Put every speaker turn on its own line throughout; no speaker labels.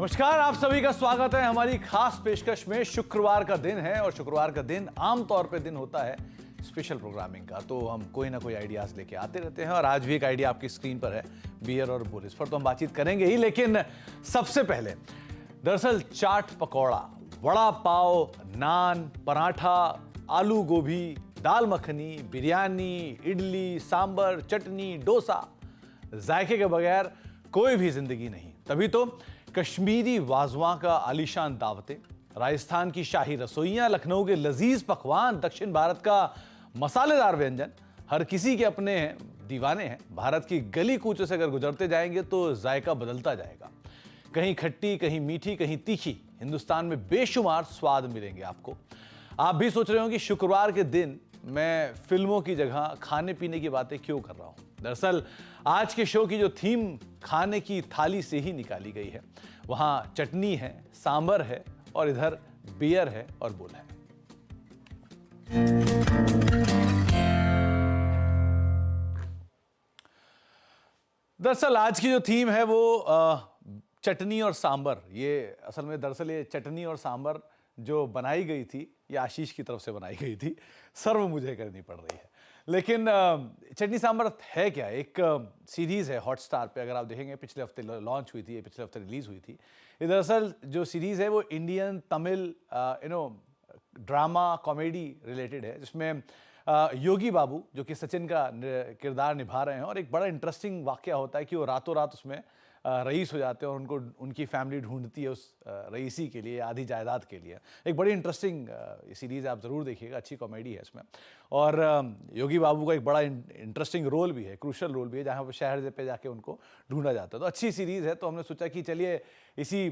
नमस्कार, आप सभी का स्वागत है हमारी खास पेशकश में। शुक्रवार का दिन है और शुक्रवार का दिन आमतौर पे दिन होता है स्पेशल प्रोग्रामिंग का, तो हम कोई ना कोई आइडियाज लेके आते रहते हैं और आज भी एक आइडिया आपकी स्क्रीन पर है, बियर और बुल। इस पर तो हम बातचीत करेंगे ही, लेकिन सबसे पहले दरअसल चाट पकौड़ा, वड़ा पाव, नान, पराठा, आलू गोभी, दाल मखनी, बिरयानी, इडली, सांबर, चटनी, डोसा, जायके के बगैर कोई भी जिंदगी नहीं। तभी तो कश्मीरी वाजवां का आलीशान दावतें, राजस्थान की शाही रसोइयां, लखनऊ के लजीज पकवान, दक्षिण भारत का मसालेदार व्यंजन, हर किसी के अपने हैं, दीवाने हैं। भारत की गली कूचों से अगर गुजरते जाएंगे तो जायका बदलता जाएगा, कहीं खट्टी, कहीं मीठी, कहीं तीखी। हिंदुस्तान में बेशुमार स्वाद मिलेंगे आपको। आप भी सोच रहे हो कि शुक्रवार के दिन मैं फिल्मों की जगह खाने पीने की बातें क्यों कर रहा हूं। दरअसल आज के शो की जो थीम खाने की थाली से ही निकाली गई है। वहां चटनी है, सांबर है और इधर बियर है और बुल है। दरअसल आज की जो थीम है वो चटनी और सांबर। ये असल में दरअसल ये चटनी और सांबर जो बनाई गई थी, ये आशीष की तरफ से बनाई गई थी, सर्व मुझे करनी पड़ रही है। लेकिन चटनी सांबर है क्या? एक सीरीज़ है हॉटस्टार पे, अगर आप देखेंगे पिछले हफ्ते लॉन्च हुई थी, ये पिछले हफ्ते रिलीज़ हुई थी। ये दरअसल जो सीरीज़ है वो Indian Tamil drama comedy related है, जिसमें योगी बाबू जो कि सचिन का किरदार निभा रहे हैं, और एक बड़ा इंटरेस्टिंग वाकया होता है कि वो रातों रात उसमें रईस हो जाते हैं और उनको उनकी फैमिली ढूंढती है उस रईसी के लिए, आधी जायदाद के लिए। एक बड़ी इंटरेस्टिंग सीरीज़ है, आप ज़रूर देखिएगा, अच्छी कॉमेडी है इसमें। और योगी बाबू का एक बड़ा इंटरेस्टिंग रोल भी है, क्रूशल रोल भी है, जहाँ पर शहर पे जाके उनको ढूंढा जाता है। तो अच्छी सीरीज़ है, तो हमने सोचा कि चलिए इसी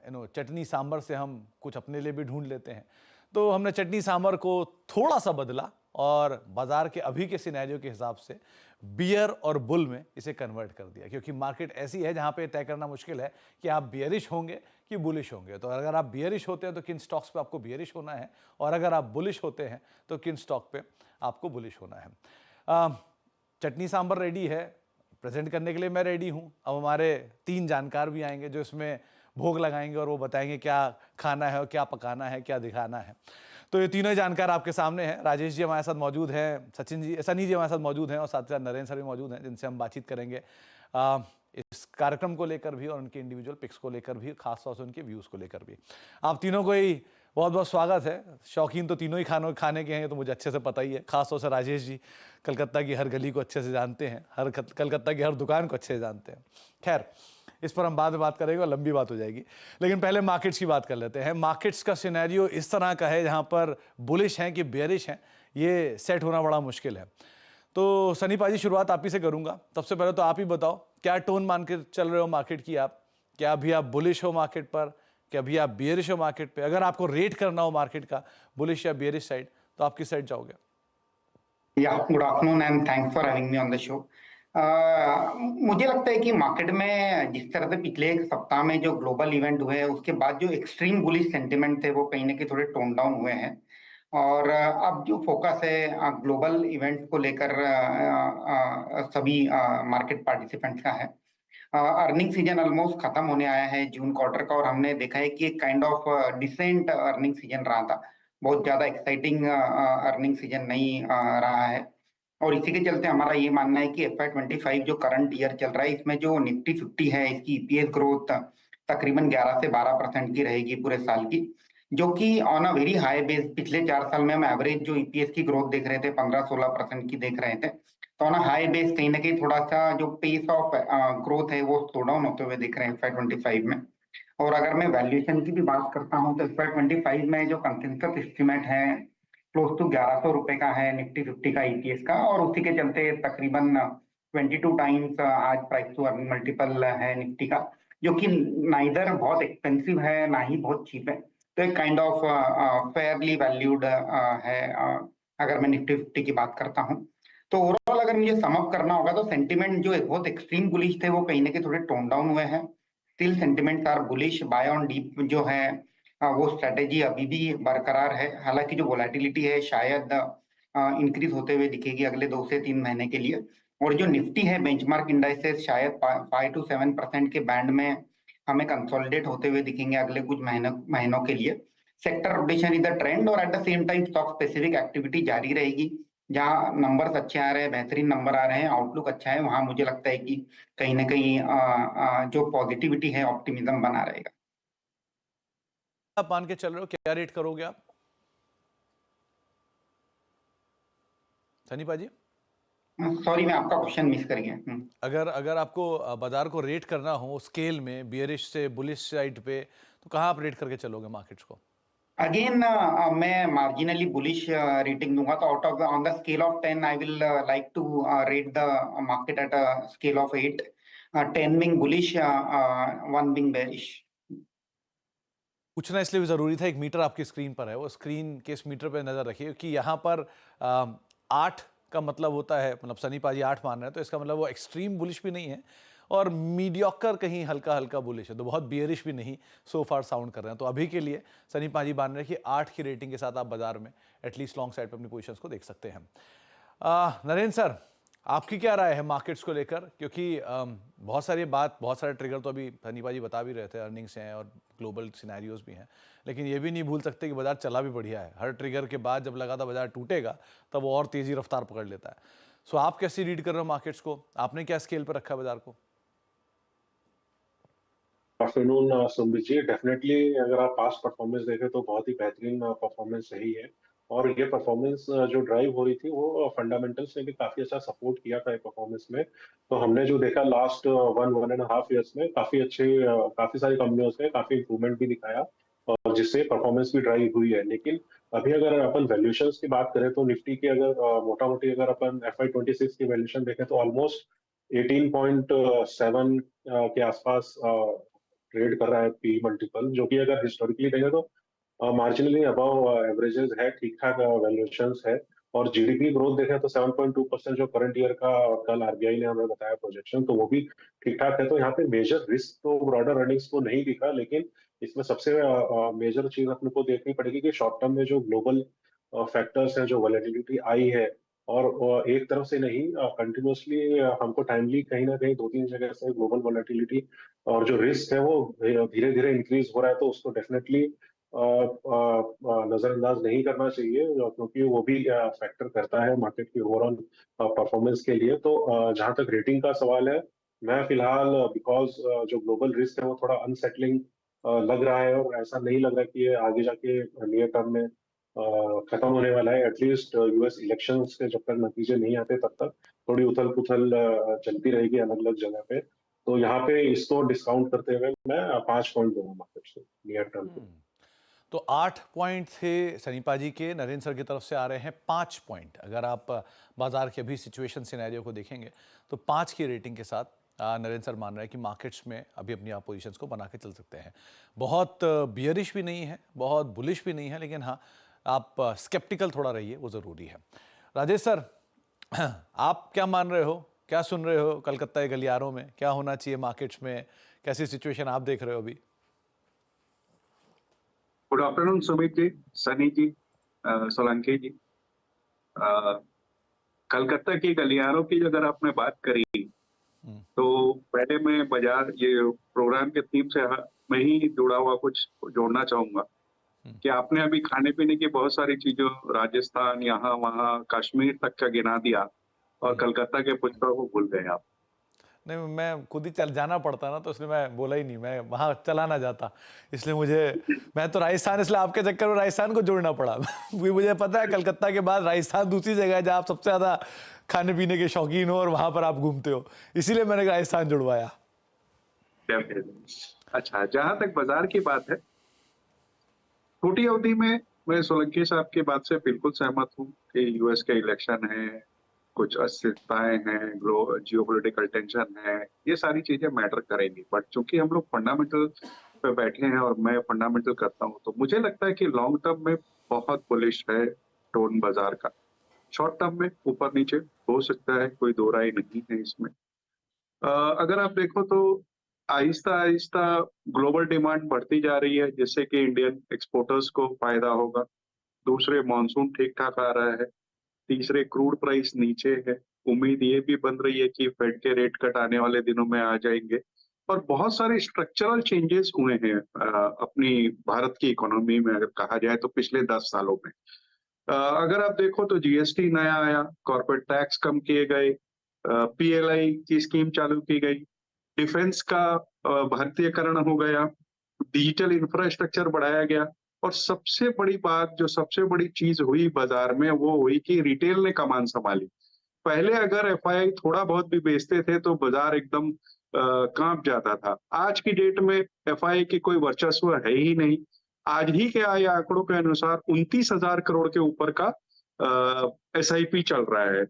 चटनी सांबर से हम कुछ अपने लिए भी ढूंढ लेते हैं। तो हमने चटनी सांबर को थोड़ा सा बदला और बाजार के अभी के सिनेरियो के हिसाब से बियर और बुल में इसे कन्वर्ट कर दिया, क्योंकि मार्केट ऐसी है जहां पे तय करना मुश्किल है कि आप बियरिश होंगे कि बुलिश होंगे। तो अगर आप बियरिश होते हैं तो किन स्टॉक्स पे आपको बियरिश होना है, और अगर आप बुलिश होते हैं तो किन स्टॉक पे आपको बुलिश होना है। चटनी सांबर रेडी है, प्रेजेंट करने के लिए मैं रेडी हूं। अब हमारे 3 जानकार भी आएंगे जो इसमें भोग लगाएंगे और वो बताएंगे क्या खाना है और क्या पकाना है, क्या दिखाना है। तो ये तीनों जानकार आपके सामने हैं। राजेश जी हमारे साथ मौजूद हैं, सनी जी हमारे साथ मौजूद हैं, और साथ ही साथ नरेंद्र सर भी मौजूद हैं, जिनसे हम बातचीत करेंगे इस कार्यक्रम को लेकर भी और उनके इंडिविजुअल पिक्स को लेकर भी, खासतौर से उनके व्यूज़ को लेकर भी। आप तीनों को ही बहुत बहुत स्वागत है। शौकीन तो तीनों ही खाने के हैं, तो मुझे अच्छे से पता ही है। खासतौर से राजेश जी कलकत्ता की हर गली को अच्छे से जानते हैं, कलकत्ता की हर दुकान को अच्छे से जानते हैं। खैर, इस पर हम बाद में बात करेंगे और लंबी बात हो जाएगी, लेकिन पहले मार्केट्स की बात कर लेते हैं। मार्केट्स का सिनेरियो इस तरह का है जहां पर बुलिश हैं कि बेयरिश हैं, ये सेट होना बड़ा मुश्किल है। तो सनी पाजी, शुरुआत आप ही से करूंगा। सबसे पहले तो आप ही बताओ, क्या टोन मान के चल रहे हो मार्केट की आप? क्या अभी आप बुलिश हो मार्केट पर, क्या अभी आप बियरिश हो मार्केट पे? अगर आपको रेट करना हो मार्केट का बुलिश या बियरिश साइड, तो आप किस साइड जाओगे?
Good afternoon and thanks for having me on the show. मुझे लगता है कि मार्केट में जिस तरह से पिछले एक सप्ताह में जो ग्लोबल इवेंट हुए हैं, उसके बाद जो एक्सट्रीम बुलिश सेंटिमेंट थे वो कहीं ना कहीं थोड़े टोन डाउन हुए हैं। और अब जो फोकस है ग्लोबल इवेंट्स को लेकर सभी मार्केट पार्टिसिपेंट्स का है। अर्निंग सीजन ऑलमोस्ट खत्म होने आया है जून क्वार्टर का, और हमने देखा है कि एक kind of decent earning season रहा था। बहुत ज्यादा एक्साइटिंग अर्निंग सीजन नहीं रहा है, और इसी के चलते हमारा ये मानना है कि FY25 जो करंट ईयर चल रहा है, इसमें जो निफ्टी 50 है, इसकी ईपीएस ग्रोथ तकरीबन 11 से 12% की रहेगी पूरे साल की, जो कि on a very high base. पिछले 4 साल में हम एवरेज जो ईपीएस की ग्रोथ देख रहे थे 15-16% की देख रहे थे, तो ऑन अ हाई बेस कहीं ना कहीं थोड़ा सा जो पेस ऑफ ग्रोथ है वो स्लो डाउन होते हुए दिख रहे हैं FY25 में। और अगर मैं वैल्यूएशन की भी बात करता हूँ तो FY25 में जो कंसेंसस एस्टीमेट है क्लोज टू 1100 रुपए का है निफ्टी 50 का ईपीएस का, और उसी के चलते तकरीबन 22 टाइम्स आज प्राइस टू अर्निंग मल्टीपल है निफ्टी का, जो कि नाइदर बहुत एक्सपेंसिव है ना ही बहुत चीप है। तो एक काइंड ऑफ फेयरली वैल्यूड है अगर मैं निफ्टी 50 की बात करता हूँ। तो ओवरऑल अगर मुझे सम अप करना होगा तो सेंटिमेंट जो एक बहुत एक्सट्रीम बुलिश थे वो कहीं ना कहीं थोड़े टोन डाउन हुए हैं। Still sentiments are bullish. Buy on dip जो है वो स्ट्रेटेजी अभी भी बरकरार है। हालांकि जो वोलेटिलिटी है शायद इंक्रीज होते हुए दिखेगी अगले 2 से 3 महीने के लिए, और जो निफ्टी है बेंचमार्क इंडाइसेस शायद 5 to 7% के बैंड में हमें कंसोलिडेट होते हुए दिखेंगे अगले कुछ महीनों के लिए। Sector rotation is the trend और at the same time stock specific activity जारी रहेगी। जहां नंबर्स अच्छे आ रहे हैं, बेहतरीन नंबर आ रहे हैं, आउटलुक अच्छा है, वहां मुझे लगता है कि कहीं ना कहीं जो पॉजिटिविटी है, ऑप्टिमिज्म बना रहेगा।
आप मान के चल रहे हो, क्या रेट करोगे आप सनी पाजी?
सॉरी, मैं आपका क्वेश्चन मिस कर गया।
अगर अगर आपको बाजार को रेट करना हो स्केल में बियरिश से बुलिश साइड पे, तो कहाँ आप रेट करके चलोगे मार्केट्स को?
अगेन मैं मार्जिनली बुलिश रेटिंग दूंगा। तो out of on the scale of 10 I will like to rate the market at a scale of 8, 10 being bullish, 1 being bearish।
पूछना इसलिए भी जरूरी था, एक मीटर आपकी स्क्रीन पर है, वो स्क्रीन के इस मीटर पे नजर रखिए कि यहाँ पर 8 का मतलब होता है, मतलब सनी पाजी 8 मान रहे हैं, तो इसका मतलब वो एक्सट्रीम बुलिश भी नहीं है और मीडियोकर कहीं हल्का हल्का बुलिश है, तो बहुत बियरिश भी नहीं सो फार साउंड कर रहे हैं। तो अभी के लिए सनी पाजी मान रहे हैं कि 8 की रेटिंग के साथ आप बाजार में एटलीस्ट लॉन्ग साइड पर अपनी पोजिशन को देख सकते हैं। नरेंद्र सर, आपकी क्या राय है मार्केट्स को लेकर? क्योंकि बहुत सारे ट्रिगर तो अभी सनी पाजी बता भी रहे थे, अर्निंग्स हैं और ग्लोबल सिनेरियोज भी हैं, लेकिन ये भी नहीं भूल सकते कि बाजार चला भी बढ़िया है। हर ट्रिगर के बाद जब लगा था बाजार टूटेगा, तब वो और तेजी रफ्तार पकड़ लेता है। सो आप कैसे रीड कर रहे हो मार्केट्स को? आपने क्या स्केल पर रखा है बाजार को?
आफ्टरनून सुमित जी, डेफिनेटली अगर आप पास्ट परफॉर्मेंस देखें तो बहुत ही बेहतरीन परफॉर्मेंस रही है। और ये परफॉर्मेंस जो ड्राइव हो रही थी वो फंडामेंटल्स ने भी काफी अच्छा सपोर्ट किया था परफॉर्मेंस में। तो हमने जो देखा लास्ट 1.5 ईयर्स में काफी सारी कंपनियों से काफी इंप्रूवमेंट भी दिखाया और जिससे परफॉर्मेंस भी ड्राइव हुई है। लेकिन अभी अगर अपन वैल्यूएशंस की बात करें तो निफ्टी की अगर मोटा मोटी अगर अपन FY26 की वैल्यूएशन देखें तो ऑलमोस्ट 18.7 के आसपास ट्रेड कर रहा है पी मल्टीपल, जो कि अगर हिस्टोरिकली देखें तो मार्जिनली अबव एवरेजेस है, ठीक ठाक वैल्यूएशंस है। और जीडीपी ग्रोथ देखें तो 7.2% जो करंट ईयर का कल आरबीआई ने हमें बताया प्रोजेक्शन, तो वो भी ठीक ठाक है। तो यहाँ पे मेजर रिस्क तो ब्रॉडर अर्निंग्स को नहीं दिखा, लेकिन इसमें सबसे मेजर चीज अपने को देखनी पड़ेगी कि शॉर्ट टर्म में जो ग्लोबल फैक्टर्स हैं, जो वॉलेटिलिटी आई है, और एक तरफ से नहीं, कंटिन्यूसली हमको टाइमली कहीं ना कहीं 2-3 जगह से ग्लोबल वॉलेटिलिटी और जो रिस्क है वो धीरे धीरे इंक्रीज हो रहा है। तो उसको डेफिनेटली नजरअंदाज नहीं करना चाहिए, क्योंकि वो भी फैक्टर करता है मार्केट की ओवरऑल परफॉर्मेंस के लिए। तो जहां तक रेटिंग का सवाल है, मैं फिलहाल बिकॉज जो ग्लोबल रिस्क है वो थोड़ा अनसेटलिंग लग रहा है और ऐसा नहीं लग रहा कि ये आगे जाके नियर टर्म में खत्म होने वाला है। एटलीस्ट यूएस इलेक्शंस के जब तक नतीजे नहीं आते तब तक थोड़ी उथल पुथल चलती रहेगी अलग अलग जगह पे। तो यहाँ पे इसको डिस्काउंट करते हुए मैं 5 पॉइंट दूंगा मार्केट से नियर टर्म पे।
तो 8 पॉइंट थे सनी पाजी के, नरेंद्र सर की तरफ से आ रहे हैं 5 पॉइंट। अगर आप बाजार के अभी सिचुएशन सिनेरियो को देखेंगे तो 5 की रेटिंग के साथ नरेंद्र सर मान रहे हैं कि मार्केट्स में अभी अपनी आप पोजिशंस को बना के चल सकते हैं। बहुत बियरिश भी नहीं है, बहुत बुलिश भी नहीं है, लेकिन हाँ, आप स्केप्टिकल थोड़ा रहिए, वो ज़रूरी है। राजेश सर, आप क्या मान रहे हो, क्या सुन रहे हो कलकत्ता के गलियारों में? क्या होना चाहिए मार्केट्स में? कैसी सिचुएशन आप देख रहे हो अभी?
गुड आफ्टरनून सुमित जी, सनी जी, सोलंकी जी। कलकत्ता की गलियारों की अगर आपने बात करी तो पहले मैं बाजार ये प्रोग्राम के थीम से मैं ही जुड़ा हुआ कुछ जोड़ना चाहूंगा कि आपने अभी खाने पीने की बहुत सारी चीजों, राजस्थान, यहाँ वहाँ कश्मीर तक का गिना दिया और कलकत्ता के पुष्पा को भूल गए आप।
नहीं, मैं खुद ही चल जाना पड़ता ना, तो इसलिए मैं बोला ही नहीं, मैं वहां चला ना जाता, इसलिए मैं तो राजस्थान, इसलिए आपके चक्कर में राजस्थान को जोड़ना पड़ा। क्योंकि मुझे पता है कलकत्ता के बाद राजस्थान दूसरी जगह है जहां आप सबसे ज्यादा खाने पीने के शौकीन हो और वहां पर आप घूमते हो, इसीलिए मैंने राजस्थान जुड़वाया।
अच्छा, जहां तक बाजार की बात है, छोटी अवधि में मैं सोलंकी साहब की बात से बिल्कुल सहमत हूँ कि यूएस के इलेक्शन है, कुछ अस्थिरताएं हैं, जियोपॉलिटिकल टेंशन है, ये सारी चीजें मैटर करेंगी। बट चूंकि हम लोग फंडामेंटल पे बैठे हैं और मैं फंडामेंटल करता हूँ, तो मुझे लगता है कि लॉन्ग टर्म में बहुत बुलिश है टोन बाजार का। शॉर्ट टर्म में ऊपर नीचे हो सकता है, कोई दो राय नहीं है इसमें। अगर आप देखो तो आहिस्ता आहिस्ता ग्लोबल डिमांड बढ़ती जा रही है, जिससे कि इंडियन एक्सपोर्टर्स को फायदा होगा। दूसरे, मॉनसून ठीक ठाक आ रहा है। तीसरे, क्रूड प्राइस नीचे है। उम्मीद ये भी बन रही है कि फेड के रेट कट आने वाले दिनों में आ जाएंगे और बहुत सारे स्ट्रक्चरल चेंजेस हुए हैं अपनी भारत की इकोनॉमी में अगर कहा जाए तो पिछले 10 सालों में। अगर आप देखो तो जीएसटी नया आया, कॉर्पोरेट टैक्स कम किए गए, पीएलआई की स्कीम चालू की गई, डिफेंस का भारतीयकरण हो गया, डिजिटल इंफ्रास्ट्रक्चर बढ़ाया गया और सबसे बड़ी बात जो सबसे बड़ी चीज हुई बाजार में वो हुई कि रिटेल ने कमान संभाली। पहले अगर एफआईआई थोड़ा बहुत भी बेचते थे तो बाजार एकदम कांप जाता था। आज की डेट में एफआईआई की कोई वर्चस्व है ही नहीं। आज ही के आए आंकड़ों के अनुसार 29,000 करोड़ के ऊपर का एसआईपी चल रहा है।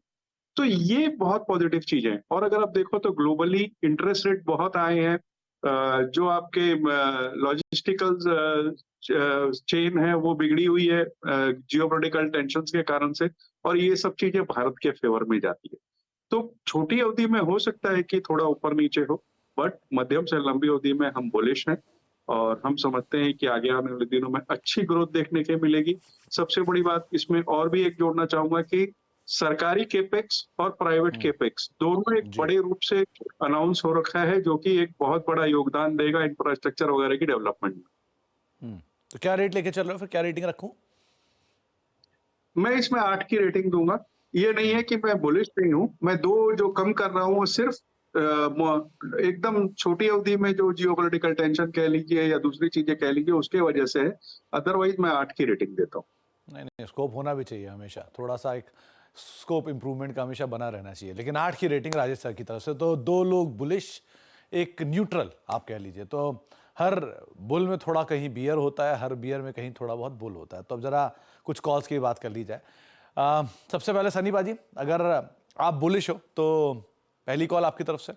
तो ये बहुत पॉजिटिव चीज है। और अगर आप देखो तो ग्लोबली इंटरेस्ट रेट बहुत आए हैं। जो आपके लॉजिस्टिकल चेन है वो बिगड़ी हुई है जियोपॉलिटिकल टेंशंस के कारण से, और ये सब चीजें भारत के फेवर में जाती है। तो छोटी अवधि में हो सकता है कि थोड़ा ऊपर नीचे हो, बट मध्यम से लंबी अवधि में हम बुलिश हैं और हम समझते हैं कि आगे आने वाले दिनों में अच्छी ग्रोथ देखने के मिलेगी। सबसे बड़ी बात इसमें और भी एक जोड़ना चाहूंगा कि सरकारी केपेक्स और प्राइवेट केपेक्स दोनों एक
जी।
बड़े रूप से अनाउंस हो रखा है, जो कि एक बहुत बड़ा योगदान देगा इंफ्रास्ट्रक्चर वगैरह की डेवलपमेंट में।
तो क्या रेट लेके चल रहे हो, फिर क्या रेटिंग रखूं?
मैं इसमें 8 की रेटिंग दूंगा। ये नहीं है कि मैं बुलिश नहीं हूं। मैं 2 जो कम कर रहा हूं वो सिर्फ एकदम छोटी अवधि में जो जियोपॉलिटिकल टेंशन कह लीजिए या दूसरी चीजें कह लीजिए उसके वजह से है। अदरवाइज मैं 8 की रेटिंग देता हूँ।
नहीं नहीं, स्कोप होना भी चाहिए हमेशा, थोड़ा सा एक स्कोप इंप्रूवमेंट का हमेशा बना रहना चाहिए। लेकिन 8 की रेटिंग राजेश सर की तरफ से, तो 2 लोग बुलिश, एक न्यूट्रल आप कह लीजिए। तो हर बुल में थोड़ा कहीं बियर होता है, हर बियर में कहीं थोड़ा बहुत बुल होता है। तो अब जरा कुछ कॉल्स की बात कर ली जाए। सबसे पहले सनी बाजी, अगर आप बुलिश हो तो पहली कॉल आपकी तरफ से।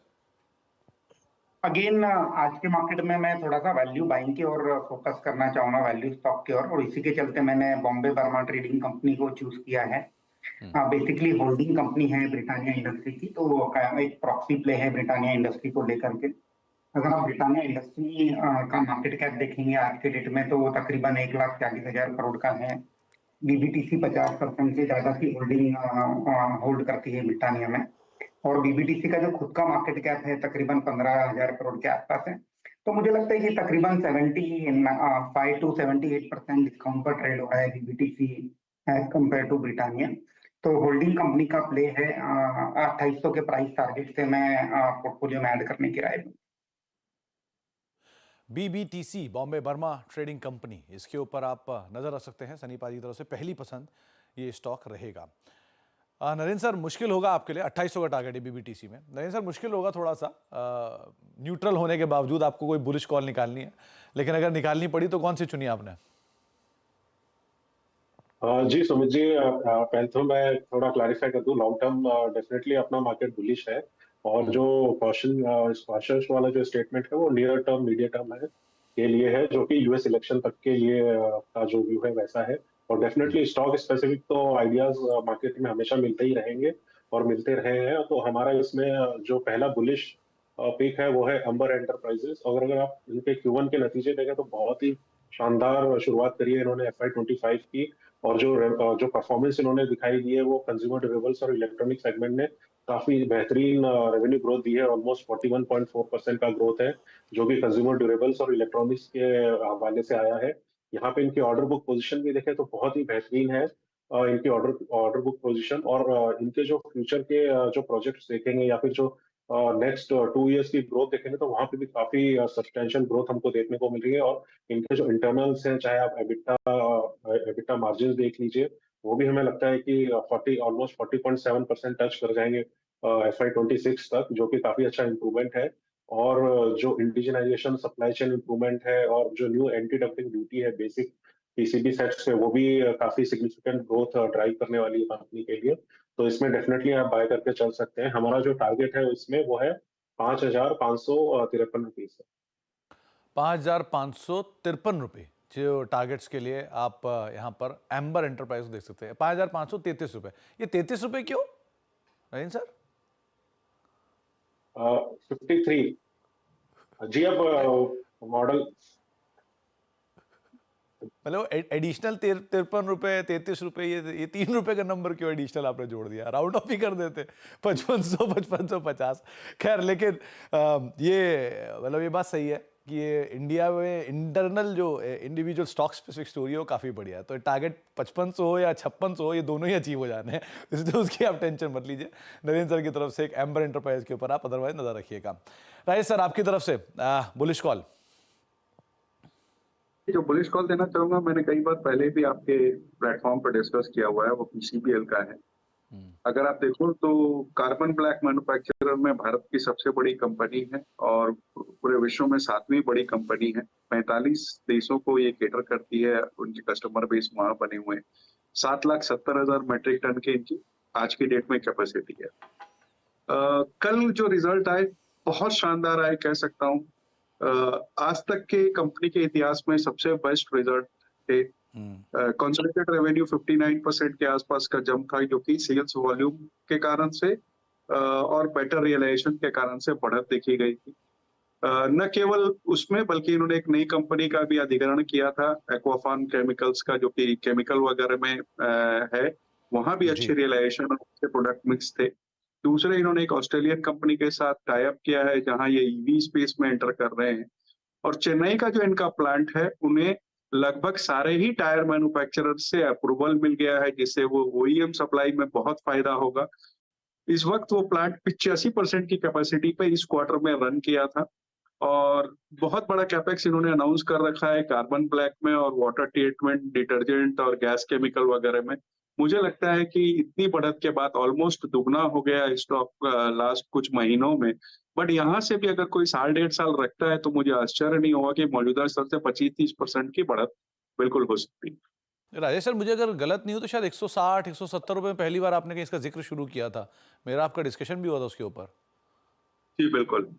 अगेन आज के मार्केट में मैं थोड़ा सा वैल्यू बाइंग की ओर फोकस करना चाहूंगा, वैल्यू स्टॉक की ओर, और इसी के चलते मैंने बॉम्बे बर्मा ट्रेडिंग कंपनी को चूज किया है। बेसिकली होल्डिंग कंपनी है ब्रिटानिया इंडस्ट्री की, तो वो एक प्रॉक्सी प्ले है ब्रिटानिया इंडस्ट्री को लेकर के। अगर आप ब्रिटानिया इंडस्ट्री का मार्केट कैप देखेंगे आज के डेट में तो वो तकरीबन 1,40,000 करोड़ का है। बीबीटीसी 50% से ज्यादा की होल्डिंग होल्ड करती है ब्रिटानिया में, और बीबीटीसी का जो खुद का मार्केट कैप है तकरीबन 15,000 करोड़ के आसपास है। तो मुझे लगता है कि तकरीबन 75 to 78% डिस्काउंट पर ट्रेड हो रहा है बीबीटीसी एज कम्पेयर टू ब्रिटानिया। तो होल्डिंग कंपनी का प्ले है। 2800 के प्राइस टारगेट से मैं पोर्टफोलियो में ऐड करने की राय दूं।
बीबीटीसी, बॉम्बे बर्मा ट्रेडिंग कंपनी, इसके ऊपर आप नजर रख सकते हैं। सनी पाजी की तरफ से पहली पसंद ये स्टॉक रहेगा। नरेंद्र सर, मुश्किल होगा आपके लिए, 2800 का टारगेट है बीबीटीसी में। नरेंद्र सर, मुश्किल होगा थोड़ा सा, न्यूट्रल होने के बावजूद आपको कोई बुलिश कॉल निकालनी है, लेकिन अगर निकालनी पड़ी तो कौन सी चुनी आपने?
जी सुमित जी, पहले तो मैं थोड़ा क्लैरिफाई कर दूं, लॉन्ग टर्म डेफिनेटली अपना मार्केट बुलिश है। और जो कॉशन वाला जो स्टेटमेंट है वो नियर टर्म मीडियम टर्म है के लिए है, जो कि यूएस इलेक्शन तक के लिए का जो व्यू है वैसा है। और डेफिनेटली स्टॉक स्पेसिफिक तो आइडियाज मार्केट में हमेशा मिलते ही रहेंगे और मिलते रहे हैं। तो हमारा इसमें जो पहला बुलिश पिक है वो है अंबर एंटरप्राइजेस। अगर आप इनके Q1 के नतीजे देखें तो बहुत ही शानदार शुरुआत करी है इन्होंने FY25 की। और जो परफॉर्मेंस इन्होंने दिखाई दी है वो कंज्यूमर ड्यूरेबल्स और इलेक्ट्रॉनिक सेगमेंट में काफी बेहतरीन रेवेन्यू ग्रोथ दी है। ऑलमोस्ट 41.4% का ग्रोथ है, जो कि कंज्यूमर ड्यूरेबल्स और इलेक्ट्रॉनिक्स के हवाले से आया है। यहाँ पे इनकी ऑर्डर बुक पोजीशन भी देखें तो बहुत ही बेहतरीन है। इनकी ऑर्डर बुक पोजीशन और इनके जो फ्यूचर के जो प्रोजेक्ट्स देखेंगे या फिर जो नेक्स्ट 2 इयर्स की ग्रोथ देखेंगे तो वहां पे भी काफी सब्सटेंशियल ग्रोथ हमको देखने को मिल रही है। और इनके जो इंटरनल्स हैं, चाहे आप एबिटा मार्जिन देख लीजिए, वो भी हमें लगता है कि 40% टच कर जाएंगे FY26 तक, जो कि काफी अच्छा इंप्रूवमेंट है। और जो इंडिजिनाइजेशन सप्लाई चेन इंप्रूवमेंट है और जो न्यू एंटी डंपिंग ड्यूटी है बेसिक पीसीबी सेट्स पे, वो भी काफी सिग्निफिकेंट ग्रोथ ड्राइव करने वाली है कंपनी के लिए। तो इसमें डेफिनेटली आप बाय करके चल सकते हैं। हमारा जो टारगेट है इसमें वो है 5,553 रुपीज।
5,553 जो टारगेट्स के लिए आप यहाँ पर एम्बर एंटरप्राइज देख सकते हैं। 5,533 रुपए। ये 33 रुपए क्यों नरेंद्र सर?
53 जी। अब मॉडल
मतलब एडिशनल 53 रुपए 33 रुपए, ये 3 रुपए का नंबर क्यों एडिशनल आपने जोड़ दिया? राउंड ऑफ ही कर देते 5550। खैर, लेकिन ये मतलब ये बात सही है कि ये इंडिया में इंटरनल जो इंडिविजुअल स्टॉक स्पेसिफिक स्टोरी है वो काफ़ी बढ़िया है। तो टारगेट 5500 हो या 5600 हो, ये दोनों ही अचीव हो जाने हैं, इसलिए उसकी आप टेंशन मत लीजिए। नरेंद्र सर की तरफ से एक एम्बर एंटरप्राइज के ऊपर आप अदरवाइज नजर रखिएगा। राजेश सर, आपकी तरफ से बुलिश कॉल।
जो बुलिश कॉल देना चाहूंगा, मैंने कई बार पहले भी आपके प्लेटफॉर्म पर डिस्कस किया हुआ है, वो पीसीबीएल का है। अगर आप देखो तो कार्बन ब्लैक मैन्युफैक्चरर में भारत की सबसे बड़ी कंपनी है और पूरे विश्व में 7वीं बड़ी कंपनी है। 45 देशों को ये केटर करती है, उनके कस्टमर बेस वहां बने हुए हैं। 7,70,000 मेट्रिक टन की इनकी आज की डेट में कैपेसिटी है। कल जो रिजल्ट आए बहुत शानदार आए, कह सकता हूँ। आज तक के कंपनी के इतिहास में सबसे बेस्ट रिजल्ट थे। कंसोलिडेटेड रेवेन्यू 59% के आसपास का जंप था, जो कि सेल्स वॉल्यूम के कारण से और बेटर रियलाइजेशन के कारण से बढ़त देखी गई थी। न केवल उसमें, बल्कि इन्होंने एक नई कंपनी का भी अधिग्रहण किया था, एक्वाफार्म केमिकल्स का, जो कि केमिकल वगैरह में है। वहां भी अच्छी रियलाइजेशन और अच्छे प्रोडक्ट मिक्स थे। दूसरे, इन्होंने एक ऑस्ट्रेलियन कंपनी के साथ टाई अप किया है, जहां ये ईवी स्पेस में एंटर कर रहे हैं। और चेन्नई का जो इनका प्लांट है, उन्हें लगभग सारे ही टायर मैन्युफैक्चरर से अप्रूवल मिल गया है, जिससे वो ओईएम सप्लाई में बहुत फायदा होगा। इस वक्त वो प्लांट 85% की कैपेसिटी पे इस क्वार्टर में रन किया था और बहुत बड़ा कैपेक्स इन्होंने अनाउंस कर रखा है कार्बन ब्लैक में और वाटर ट्रीटमेंट, डिटर्जेंट और गैस केमिकल वगैरह में। मुझे लगता है कि इतनी बढ़त के बाद ऑलमोस्ट दुगना हो गया स्टॉक लास्ट कुछ महीनों में। बट यहाँ से भी अगर कोई 1.5 साल रखता है तो मुझे आश्चर्य नहीं होगा कि मौजूदा स्तर से 25-30% की बढ़त बिल्कुल हो सकती है।
राजेश सर, मुझे अगर गलत नहीं हो तो शायद 160-170 रुपए में पहली बार आपने कहीं इसका जिक्र शुरू किया था। मेरा आपका डिस्कशन भी हुआ था उसके ऊपर।
जी बिल्कुल।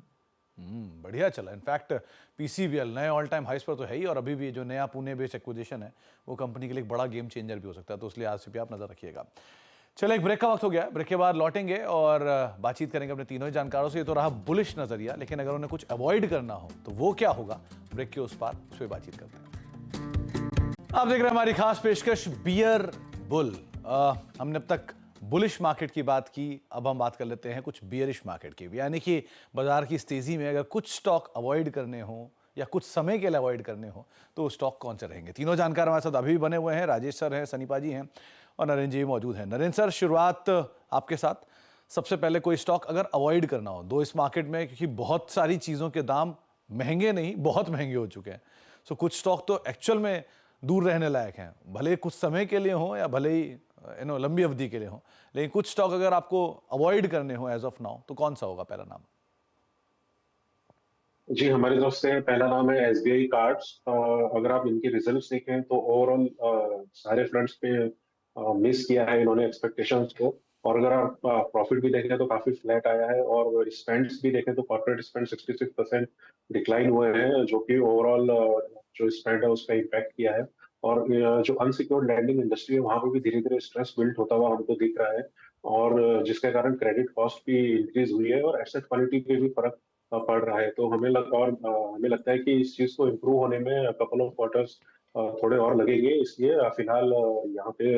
बढ़िया चला। इनफैक्ट पीसीबीएल नए ऑल टाइम हाइस पर तो है ही, और अभी भी जो नया पुणे बेस्ड एक्विजिशन है वो कंपनी के लिए एक बड़ा गेम चेंजर भी हो सकता है, तो इसलिए आज से भी आप नजर रखिएगा। चलो, एक ब्रेक का वक्त हो गया। ब्रेक के बाद लौटेंगे और बातचीत करेंगे अपने तीनों ही जानकारों से। ये तो रहा बुलिश नजरिया, लेकिन अगर उन्हें कुछ अवॉइड करना हो तो वो क्या होगा, ब्रेक के उस पार उस पर बातचीत करते हैं। आप देख रहे हैं हमारी खास पेशकश बियर बुल। हमने अब तक बुलिश मार्केट की बात की, अब हम बात कर लेते हैं कुछ बियरिश मार्केट की भी। यानी कि बाजार की इस तेजी में अगर कुछ स्टॉक अवॉइड करने हो या कुछ समय के लिए अवॉइड करने हो तो स्टॉक कौन से रहेंगे। तीनों जानकार हमारे साथ अभी भी बने हुए हैं। राजेश सर हैं, सनीपा जी हैं और नरेंद्र जी मौजूद हैं। नरेंद्र सर, शुरुआत आपके साथ। सबसे पहले कोई स्टॉक अगर अवॉइड करना हो दो इस मार्केट में, क्योंकि बहुत सारी चीज़ों के दाम महंगे नहीं बहुत महंगे हो चुके हैं। सो कुछ स्टॉक तो एक्चुअल में दूर रहने लायक हैं, भले कुछ समय के लिए हो या भले ही लंबी अवधि के लिए हो। लेकिन कुछ स्टॉक अगर आपको अवॉइड करने हो एज ऑफ नाउ तो कौन सा होगा पहला नाम?
जी, हमारी तरफ से पहला नाम है एसबीआई कार्ड्स। अगर आप इनके रिजल्ट्स देखें तो ओवरऑल सारे फ्रंट्स पे मिस किया है इन्होंने एक्सपेक्टेशंस को। और अगर आप प्रॉफिट भी देखें तो काफी फ्लैट आया है, और स्पेंड्स भी देखें तो कॉर्पोरेट स्पेंड 66% डिक्लाइन हुए हैं, जो कि ओवरऑल जो स्पेंड है उसका इम्पैक्ट किया है। और जो अनसिक्योर्ड लैंडिंग इंडस्ट्री है वहां पर भी धीरे धीरे स्ट्रेस बिल्ड होता हुआ हमको दिख रहा है, और जिसके कारण क्रेडिट कॉस्ट भी इंक्रीज हुई है और एसेट क्वालिटी पे भी फर्क पड़ रहा है। तो हमें लगता है कि इस चीज को इम्प्रूव होने में कपल ऑफ क्वार्टर्स थोड़े और लगेंगे, इसलिए फिलहाल यहाँ पे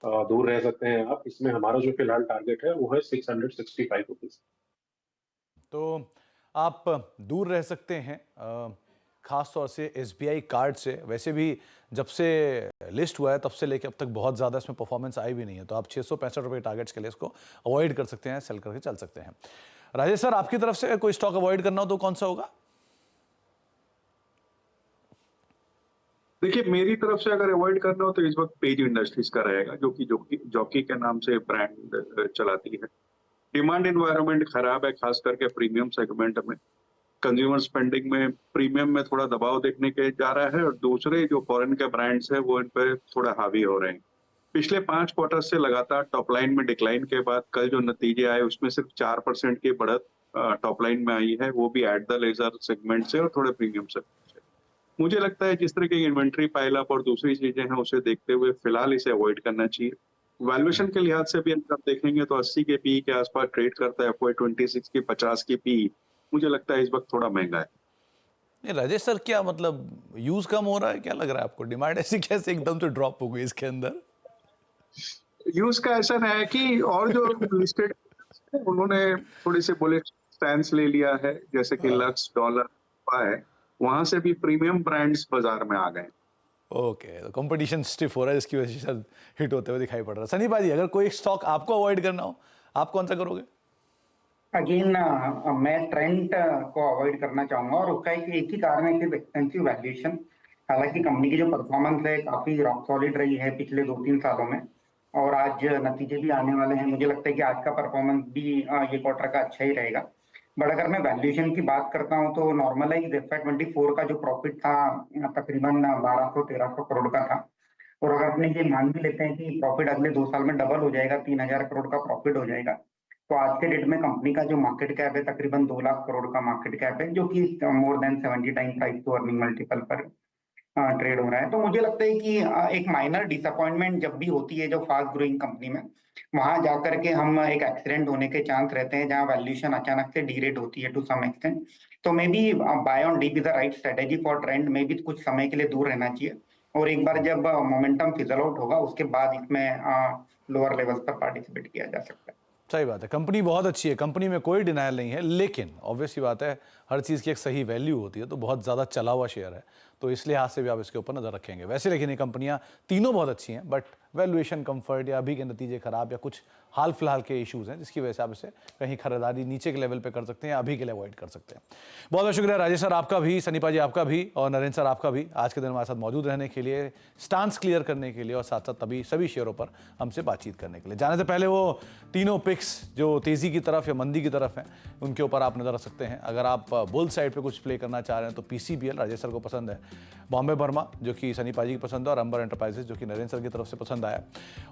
दूर रह सकते हैं आप। इसमें हमारा जो फिलहाल टारगेट है वो है 665 रुपीज।
तो आप दूर रह सकते हैं खास तौर से एसबीआई कार्ड से। वैसे भी जब से लिस्ट हुआ है तब से लेकर अब तक बहुत ज़्यादा इसमें परफॉर्मेंस आई भी नहीं है, तो आप 665 रुपये टारगेट्स के लिए इसको अवॉइड कर सकते हैं, सेल करके चल सकते हैं। राजेश सर, आपकी तरफ से कोई स्टॉक अवॉइड करना हो तो कौन सा होगा?
देखिए, मेरी तरफ से अगर अवॉइड करना हो तो इस वक्त पेज इंडस्ट्रीज का रहेगा, जो कि जॉकी के नाम से ब्रांड चलाती है। डिमांड एनवायरनमेंट खराब है, खास करके प्रीमियम सेगमेंट में। कंज्यूमर स्पेंडिंग में प्रीमियम में थोड़ा दबाव देखने के जा रहा है, और दूसरे जो फॉरेन के ब्रांड्स है वो इन पे थोड़ा हावी हो रहे हैं। पिछले 5 क्वार्टर से लगातार टॉप लाइन में डिक्लाइन के बाद कल जो नतीजे आए उसमें सिर्फ 4% की बढ़त टॉप लाइन में आई है, वो भी एट द लेजर सेगमेंट से और थोड़े प्रीमियम सेगमेंट से। मुझे लगता है जिस तरह की इन्वेंट्री पाइल अप और दूसरी चीजें हैं उसे देखते हुए फिलहाल इसे अवॉइड करना चाहिए। वैल्यूएशन के लिहाज से भी अगर आप देखेंगे तो 80 के पी के आसपास ट्रेड करता है, FY26 की 50 की पी। मुझे लगता है इस वक्त थोड़ा महंगा है।
नहीं राजेश सर, क्या मतलब यूज कम हो रहा है, क्या लग रहा है आपको? डिमांड ऐसी कैसे एकदम से ड्रॉप हो गई इसके अंदर?
यूज का ऐसा है कि और जो लिस्टेड उन्होंने थोड़ी सी बुलिश स्टैंस ले लिया है, जैसे कि लक्स, डॉलर है, वहां से भी प्रीमियम ब्रांड्स बाजार में आ गए।
ओके, तो कंपटीशन स्टिफ हो रहा है, जिसकी वजह से शायद हिट होते हुए दिखाई पड़ रहा है। सनी भाई, अगर कोई स्टॉक आपको अवॉइड करना हो, आप कौन सा करोगे?
अगेन मैं ट्रेंड को अवॉइड करना चाहूंगा, और उसका एक ही कारण है कि एक्सपेंसिव वैल्यूएशन। हालांकि कंपनी की जो परफॉर्मेंस है काफी रॉक सॉलिड रही है पिछले 2-3 सालों में, और आज नतीजे भी आने वाले हैं। मुझे लगता है कि आज का परफॉर्मेंस भी ये क्वार्टर का अच्छा ही रहेगा। बट अगर मैं वैल्यूएशन की बात करता हूं तो नॉर्मलाइज FY24 का जो प्रॉफिट था तकरीबन 1200-1300 करोड़ का था। और अगर अपने ये मान भी लेते हैं कि प्रॉफिट अगले 2 साल में डबल हो जाएगा, 3000 करोड़ का प्रॉफिट हो जाएगा, तो आज के डेट में कंपनी का जो मार्केट कैप है तकरीबन 2 लाख करोड़ का मार्केट कैप है, जो कि more than 70 time price to earning multiple पर ट्रेड हो रहा है। तो मुझे लगता है कि एक माइनर डिसअपॉइंटमेंट जब भी होती है जो फास्ट ग्रोइंग कंपनी में, वहां जाकर के हम एक एक्सीडेंट होने के चांस रहते हैं, जहां वैल्यूएशन अचानक से डीरेट होती है टू सम एक्सटेंट। तो maybe buy on dip is the right strategy for trend, maybe कुछ समय के लिए दूर रहना चाहिए, और एक बार जब मोमेंटम फिजल आउट होगा उसके बाद इसमें लोअर लेवल्स पर पार्टिसिपेट किया जा सकता है।
सही बात है, कंपनी बहुत अच्छी है, कंपनी में कोई डिनायल नहीं है, लेकिन ऑब्वियस सी बात है, हर चीज़ की एक सही वैल्यू होती है। तो बहुत ज़्यादा चला हुआ शेयर है, तो इस लिहाज से भी आप इसके ऊपर नज़र रखेंगे। वैसे लेकिन ये कंपनियां तीनों बहुत अच्छी हैं, बट वैल्यूएशन, कंफर्ट या अभी के नतीजे खराब या कुछ हाल फिलहाल के इश्यूज़ हैं, जिसकी वजह से आप इसे कहीं खरीदारी नीचे के लेवल पे कर सकते हैं या अभी के लिए अवॉइड कर सकते हैं। बहुत बहुत शुक्रिया राजेश सर आपका भी, सनीपा जी आपका भी, और नरेंद्र सर आपका भी, आज के दिन हमारे साथ मौजूद रहने के लिए, स्टांस क्लियर करने के लिए, और साथ साथ तभी सभी शेयरों पर हमसे बातचीत करने के लिए। जाने से पहले वो तीनों पिक्स जो तेज़ी की तरफ या मंदी की तरफ हैं, उनके ऊपर आप नज़र रख सकते हैं। अगर आप बुल साइड पर कुछ प्ले करना चाह रहे हैं तो PCBL राजेश सर को पसंद है, बॉम्बे बर्मा जो कि सनीपा जी की पसंद है, और अंबर एंटरप्राइजेस जो कि नरेंद्र सर की तरफ से पसंद आया।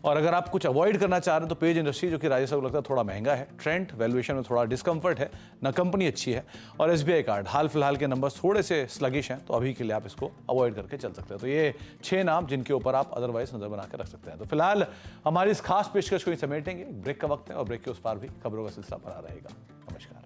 और अगर आप कुछ अवॉइड करना चाह रहे हैं तो पेज इंडस्ट्री जो कि राजेश सर को लगता है थोड़ा महंगा है, ट्रेंड वैल्यूएशन में थोड़ा डिस्कम्फर्ट है ना, कंपनी अच्छी है, और SBI कार्ड हाल फिलहाल के नंबर्स थोड़े से स्लगिश हैं, तो अभी के लिए आप इसको अवॉइड करके चल सकते हैं। तो ये 6 नाम जिनके ऊपर आप अदरवाइज नजर बना के रख सकते हैं। तो फिलहाल हमारी इस खास पेशकश को ही समेटेंगे, ब्रेक का वक्त है, और ब्रेक के उस पार भी खबरों का सिलसिला बना रहेगा। नमस्कार।